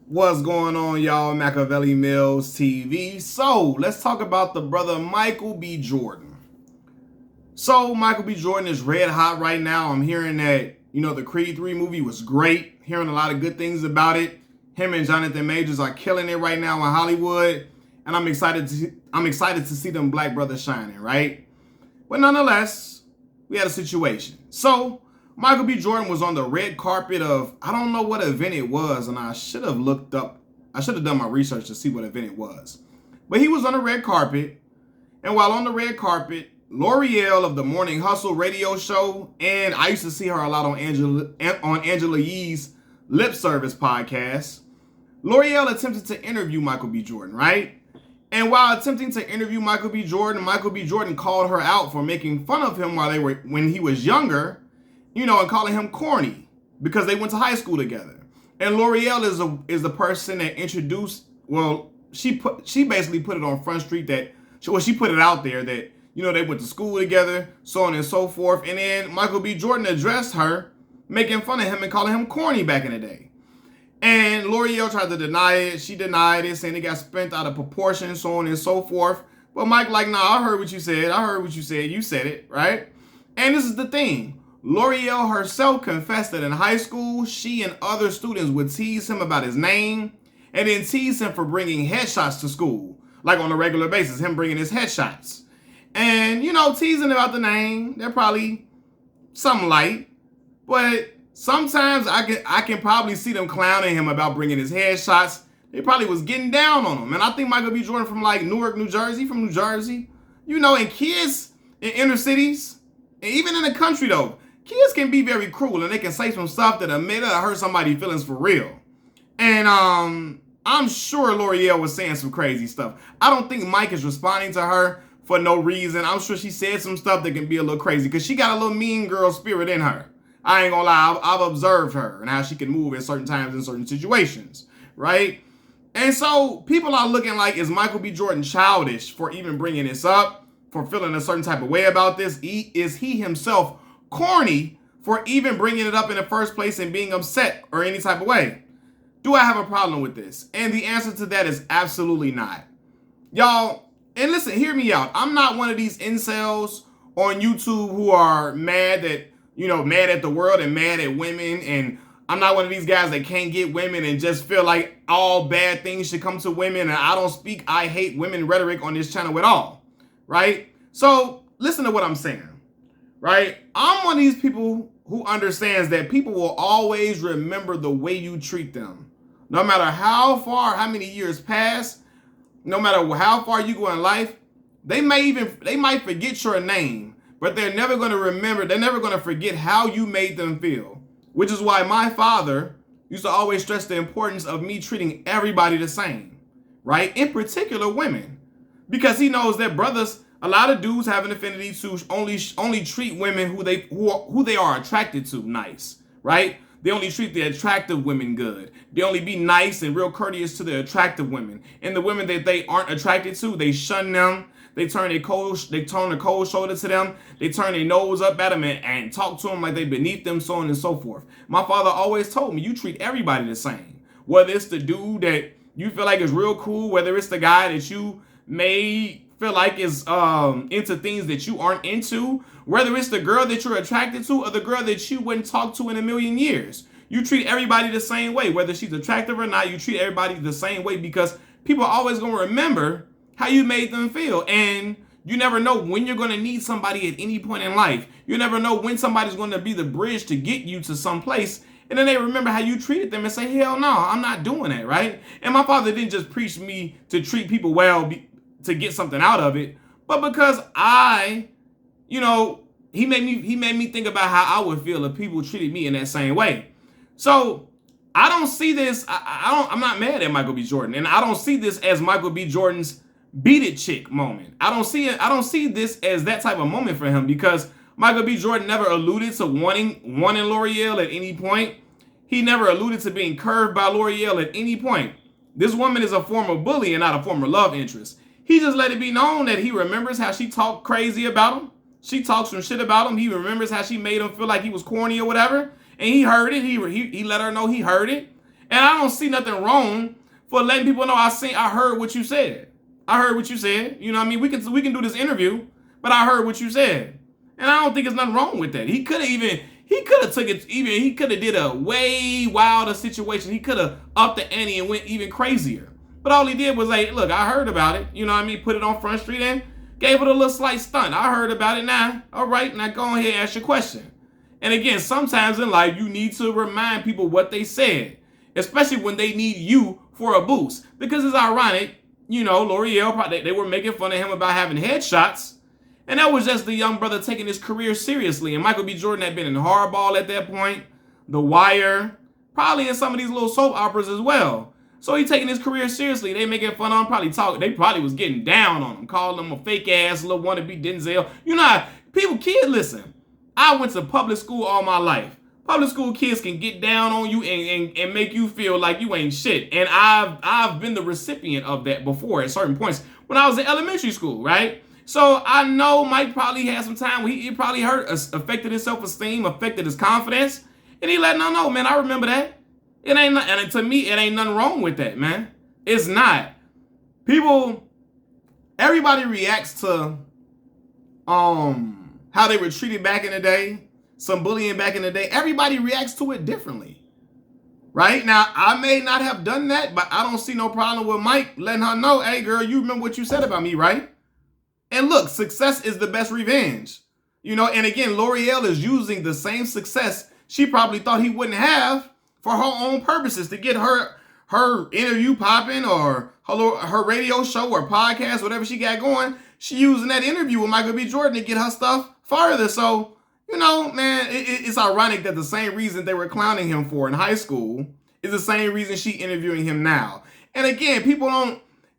What's going on, y'all? Machiavelli Mills TV. So, let's talk about the brother Michael B. Jordan. So, Michael B. Jordan is red hot right now. I'm hearing that, the Creed 3 movie was great. Hearing a lot of good things about it. Him and Jonathan Majors are killing it right now in Hollywood. And I'm excited to see them black brothers shining, right? But nonetheless, we had a situation. So, Michael B. Jordan was on the red carpet of, I don't know what event it was, and I should have done my research to see what event it was. But he was on the red carpet, and while on the red carpet, L'Oreal of the Morning Hustle radio show, and I used to see her a lot on Angela Yee's Lip Service podcast, L'Oreal attempted to interview Michael B. Jordan, right? And while attempting to interview Michael B. Jordan called her out for making fun of him when he was younger, and calling him corny because they went to high school together. And L'Oreal is the person that introduced. Well, she basically put it on Front Street she put it out there that they went to school together, so on and so forth. And then Michael B. Jordan addressed her, making fun of him and calling him corny back in the day. And L'Oreal tried to deny it. She denied it, saying it got spent out of proportion, so on and so forth. But Mike, nah, I heard what you said. You said it, right? And this is the thing. L'Oreal herself confessed that in high school, she and other students would tease him about his name and then tease him for bringing headshots to school, like on a regular basis, him bringing his headshots. And, teasing about the name, they're probably something light, but sometimes I can probably see them clowning him about bringing his headshots. They probably was getting down on him. And I think Michael B. Jordan from Newark, New Jersey, and kids in inner cities, and even in the country though, kids can be very cruel and they can say some stuff that hurt somebody's feelings for real. And I'm sure L'Oreal was saying some crazy stuff. I don't think Mike is responding to her for no reason. I'm sure she said some stuff that can be a little crazy because she got a little mean girl spirit in her. I ain't gonna lie, I've observed her and how she can move at certain times in certain situations, right? And so people are looking like, is Michael B. Jordan childish for even bringing this up, for feeling a certain type of way about this? Is he himself corny for even bringing it up in the first place and being upset or any type of way? Do I have a problem with this? And the answer to that is absolutely not. Y'all, and listen, hear me out. I'm not one of these incels on YouTube who are mad at the world and mad at women. And I'm not one of these guys that can't get women and just feel like all bad things should come to women. And I don't speak I hate women rhetoric on this channel at all, right? So listen to what I'm saying, right? I'm one of these people who understands that people will always remember the way you treat them. No matter how many years pass, no matter how far you go in life, they might forget your name, but they're never going to forget how you made them feel. Which is why my father used to always stress the importance of me treating everybody the same, right? In particular, women. Because he knows that a lot of dudes have an affinity to only treat women who they are attracted to nice, right? They only treat the attractive women good. They only be nice and real courteous to the attractive women. And the women that they aren't attracted to, they shun them. They turn a cold shoulder to them. They turn their nose up at them and talk to them like they beneath them, so on and so forth. My father always told me, you treat everybody the same. Whether it's the dude that you feel like is real cool, whether it's the guy that you may feel like is into things that you aren't into, whether it's the girl that you're attracted to or the girl that you wouldn't talk to in a million years. You treat everybody the same way. Whether she's attractive or not, you treat everybody the same way because people are always going to remember how you made them feel. And you never know when you're going to need somebody at any point in life. You never know when somebody's going to be the bridge to get you to some place. And then they remember how you treated them and say, hell no, I'm not doing that, right? And my father didn't just preach me to treat people well to get something out of it, but because he made me think about how I would feel if people treated me in that same way. So I don't see this. I'm not mad at Michael B. Jordan, and I don't see this as Michael B. Jordan's beat it chick moment. I don't see this as that type of moment for him because Michael B. Jordan never alluded to wanting L'Oreal at any point. He never alluded to being curved by L'Oreal at any point. This woman is a former bully and not a former love interest. He just let it be known that he remembers how she talked crazy about him. She talks some shit about him. He remembers how she made him feel like he was corny or whatever. And he heard it. He let her know he heard it. And I don't see nothing wrong for letting people know I heard what you said. I heard what you said. You know what I mean? We can do this interview, but I heard what you said. And I don't think there's nothing wrong with that. He could have did a way wilder situation. He could have upped the ante and went even crazier. But all he did was like, look, I heard about it. You know what I mean? Put it on Front Street and gave it a little slight stunt. I heard about it now. All right, now go ahead and ask your question. And again, sometimes in life, you need to remind people what they said, especially when they need you for a boost. Because it's ironic, you know, L'Oreal, they were making fun of him about having headshots. And that was just the young brother taking his career seriously. And Michael B. Jordan had been in Hardball at that point, The Wire, probably in some of these little soap operas as well. So he taking his career seriously. They making fun of him, they probably was getting down on him, calling him a fake ass little wannabe Denzel. You know how kids listen. I went to public school all my life. Public school kids can get down on you and make you feel like you ain't shit. And I've been the recipient of that before at certain points when I was in elementary school, right? So I know Mike probably had some time where he probably affected his self-esteem, affected his confidence, and he let them know, man, I remember that. And to me, it ain't nothing wrong with that, man. It's not. Everybody reacts to how they were treated back in the day, some bullying back in the day. Everybody reacts to it differently. Right? Now, I may not have done that, but I don't see no problem with Mike letting her know, hey, girl, you remember what you said about me, right? And look, success is the best revenge. You know, and again, L'Oreal is using the same success she probably thought he wouldn't have for her own purposes to get her interview popping or her radio show or podcast, whatever she got going. She using that interview with Michael B. Jordan to get her stuff farther. So, you know, man, it's ironic that the same reason they were clowning him for in high school is the same reason she interviewing him now. And again,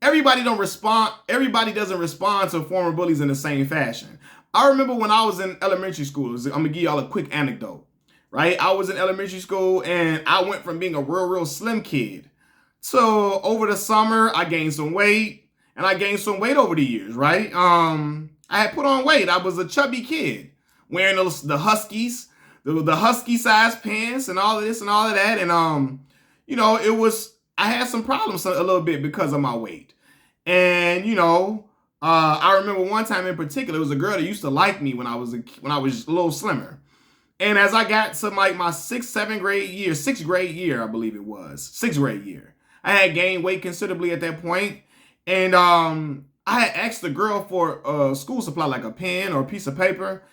everybody doesn't respond to former bullies in the same fashion. I remember when I was in elementary school, I'm going to give y'all a quick anecdote, right? I was in elementary school and I went from being a real slim kid to over the summer, I gained some weight and I gained some weight over the years, right? I had put on weight. I was a chubby kid wearing the Huskies, the Husky size pants and all of this and all of that. And, you know, I had some problems a little bit because of my weight. And, you know, I remember one time in particular, it was a girl that used to like me when I was a little slimmer. And as I got to like my sixth grade year, I believe it was, sixth grade year, I had gained weight considerably at that point. And I had asked the girl for school supply, like a pen or a piece of paper.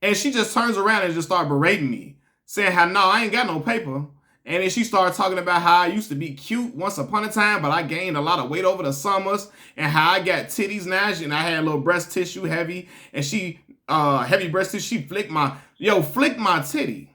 And she just turns around and just started berating me, saying how, no, I ain't got no paper. And then she started talking about how I used to be cute once upon a time, but I gained a lot of weight over the summers, and how I got titties now, and I had a little breast tissue heavy, and heavy breast tissue, she flicked my titty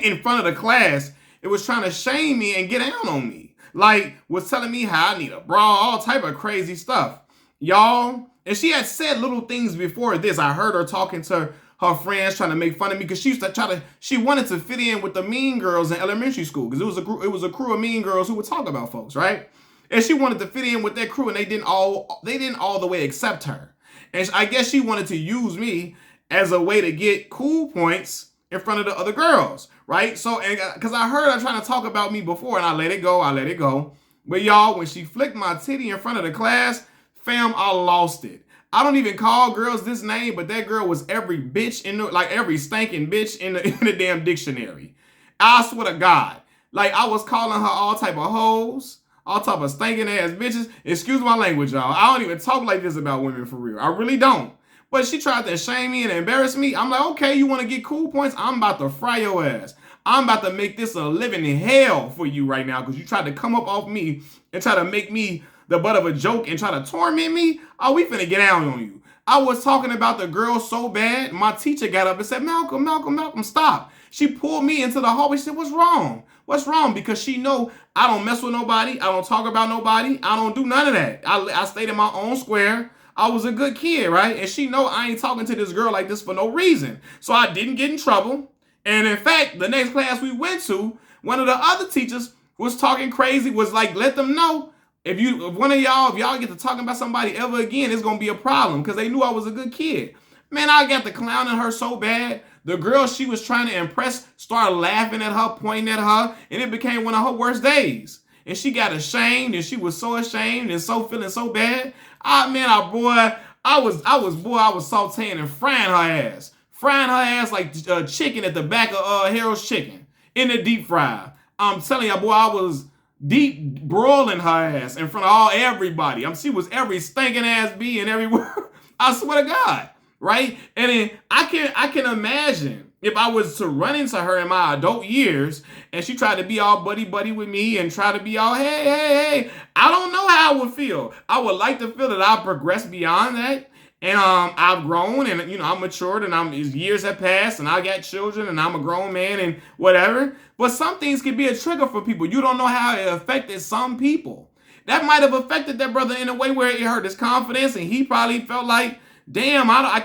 in front of the class. It was trying to shame me and get down on me. Like, was telling me how I need a bra, all type of crazy stuff. Y'all, and she had said little things before this. I heard her talking to her friends trying to make fun of me because she wanted to fit in with the mean girls in elementary school because it was a crew of mean girls who would talk about folks, right? And she wanted to fit in with that crew, and they didn't all the way accept her. And I guess she wanted to use me as a way to get cool points in front of the other girls, right? So, because I heard her trying to talk about me before, and I let it go. But y'all, when she flicked my titty in front of the class, fam, I lost it. I don't even call girls this name, but that girl was every bitch every stinking bitch in the damn dictionary. I swear to God. Like, I was calling her all type of hoes, all type of stinking ass bitches. Excuse my language, y'all. I don't even talk like this about women for real. I really don't. But she tried to shame me and embarrass me. I'm like, okay, you want to get cool points? I'm about to fry your ass. I'm about to make this a living hell for you right now because you tried to come up off me and try to make me the butt of a joke and try to torment me. Oh, we finna get down on you. I was talking about the girl so bad, my teacher got up and said, Malcolm, stop. She pulled me into the hallway. She said, what's wrong? What's wrong? Because she know I don't mess with nobody. I don't talk about nobody. I don't do none of that. I stayed in my own square. I was a good kid, right? And she know I ain't talking to this girl like this for no reason. So I didn't get in trouble. And in fact, the next class we went to, one of the other teachers was talking crazy, was like, let them know, if y'all get to talking about somebody ever again, it's going to be a problem, because they knew I was a good kid. Man, I got to clowning her so bad the girl she was trying to impress started laughing at her, pointing at her, and it became one of her worst days. And she got ashamed, and she was so ashamed and so feeling so bad. I was sauteing and frying her ass like chicken at the back of Harold's Chicken in the deep fryer. I'm telling you, boy, I was deep broiling her ass in front of everybody. She was every stinking ass bee and everywhere. I swear to God, right? And then I can imagine if I was to run into her in my adult years and she tried to be all buddy with me and try to be all, hey, I don't know how I would feel. I would like to feel that I've progressed beyond that. And I've grown and, I'm matured and years have passed and I got children and I'm a grown man and whatever. But some things can be a trigger for people. You don't know how it affected some people. That might have affected that brother in a way where it hurt his confidence and he probably felt like, damn, I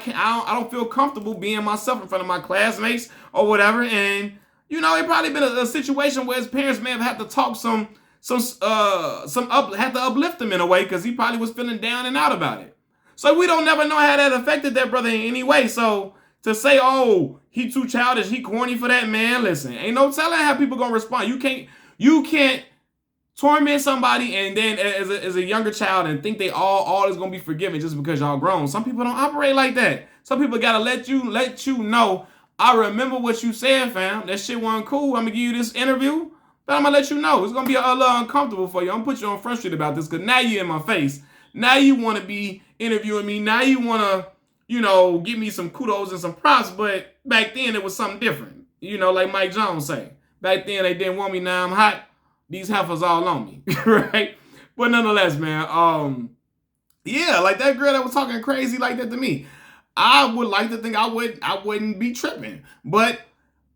don't feel comfortable being myself in front of my classmates or whatever. And, it probably been a situation where his parents may have had to talk had to uplift him in a way because he probably was feeling down and out about it. So we don't never know how that affected that brother in any way. So to say, oh, he too childish, he corny for that, man, listen, ain't no telling how people gonna respond. You can't torment somebody and then as a younger child and think they all is gonna be forgiven just because y'all grown. Some people don't operate like that. Some people gotta let you know, I remember what you said, fam. That shit wasn't cool. I'm gonna give you this interview, but I'm gonna let you know. It's gonna be a little uncomfortable for you. I'm gonna put you on Front Street about this because now you in my face. Now you want to be interviewing me. Now you want to, give me some kudos and some props. But back then it was something different. Like Mike Jones say. Back then they didn't want me. Now I'm hot. These heifers all on me. Right? But nonetheless, man. Yeah, like that girl that was talking crazy like that to me. I would like to think I wouldn't be tripping. But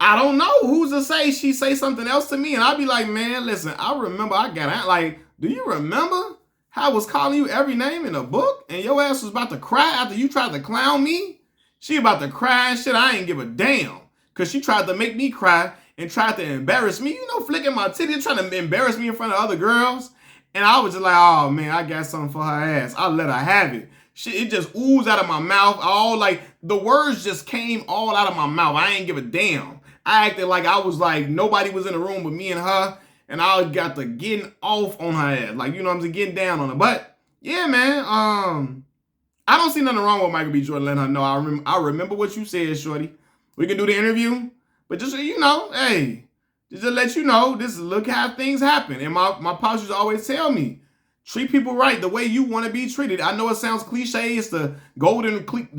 I don't know. Who's to say she say something else to me? And I'd be like, man, listen, I remember I got out. Like, do you remember how I was calling you every name in a book and your ass was about to cry after you tried to clown me? She about to cry and shit. I ain't give a damn. Because she tried to make me cry and tried to embarrass me. Flicking my titty, trying to embarrass me in front of other girls. And I was just like, oh, man, I got something for her ass. I let her have it. Shit, it just oozed out of my mouth. All like, the words just came all out of my mouth. I ain't give a damn. I acted like I was like, nobody was in the room but me and her. And I got to getting off on her ass. Like, I'm just getting down on her. But, yeah, man. I don't see nothing wrong with Michael B. Jordan letting her know. I remember what you said, shorty. We can do the interview. But just so you know, hey, just to let you know, look how things happen. And my pops used to always tell me, treat people right the way you want to be treated. I know it sounds cliche. It's the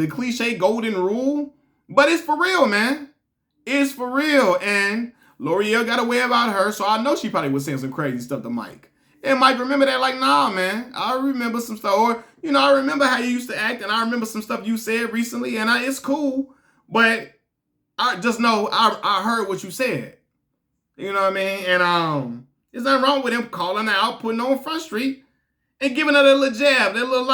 cliche golden rule. But it's for real, man. It's for real. And L'Oreal got a way about her, so I know she probably was saying some crazy stuff to Mike. And Mike remember that like, nah, man, I remember some stuff. Or, I remember how you used to act, and I remember some stuff you said recently, and it's cool. But I just know I heard what you said. You know what I mean? And there's nothing wrong with him calling her out, putting her on Front Street, and giving her that little jab, that little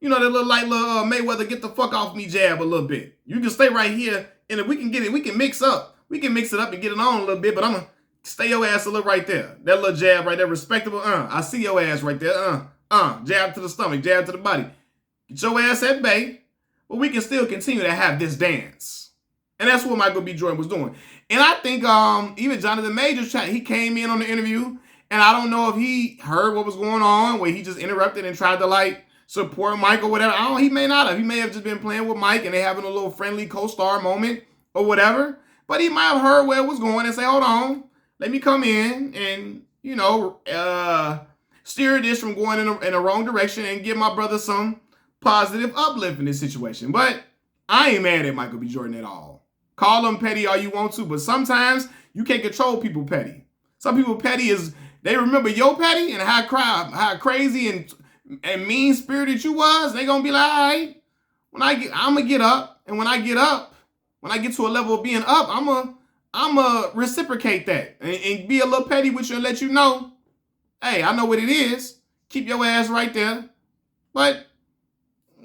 Mayweather get the fuck off me jab a little bit. You can stay right here, and if we can get it, we can mix up. We can mix it up and get it on a little bit, but I'm going to stay your ass a little right there. That little jab right there, respectable. I see your ass right there. Jab to the stomach, jab to the body. Get your ass at bay, but we can still continue to have this dance. And that's what Michael B. Jordan was doing. And I think even Jonathan Majors, he came in on the interview, and I don't know if he heard what was going on, where he just interrupted and tried to, support Mike or whatever. He may not have. He may have just been playing with Mike, and they having a little friendly co-star moment or whatever. But he might have heard where it was going and say, hold on, let me come in and, steer this from going in the wrong direction and give my brother some positive uplift in this situation. But I ain't mad at Michael B. Jordan at all. Call him petty all you want to, but sometimes you can't control people petty. Some people petty they remember your petty and how crazy and mean-spirited you was. They gonna be like, all right, I'm gonna get up, and when I get to a level of being up, I'm a reciprocate that and be a little petty with you and let you know, hey, I know what it is. Keep your ass right there. But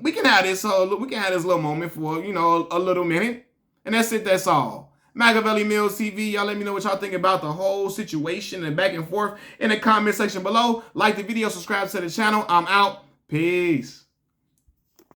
we can have this little moment for, a little minute. And that's it, that's all. Machiavelli Mills TV, y'all let me know what y'all think about the whole situation and back and forth in the comment section below. Like the video, subscribe to the channel. I'm out. Peace.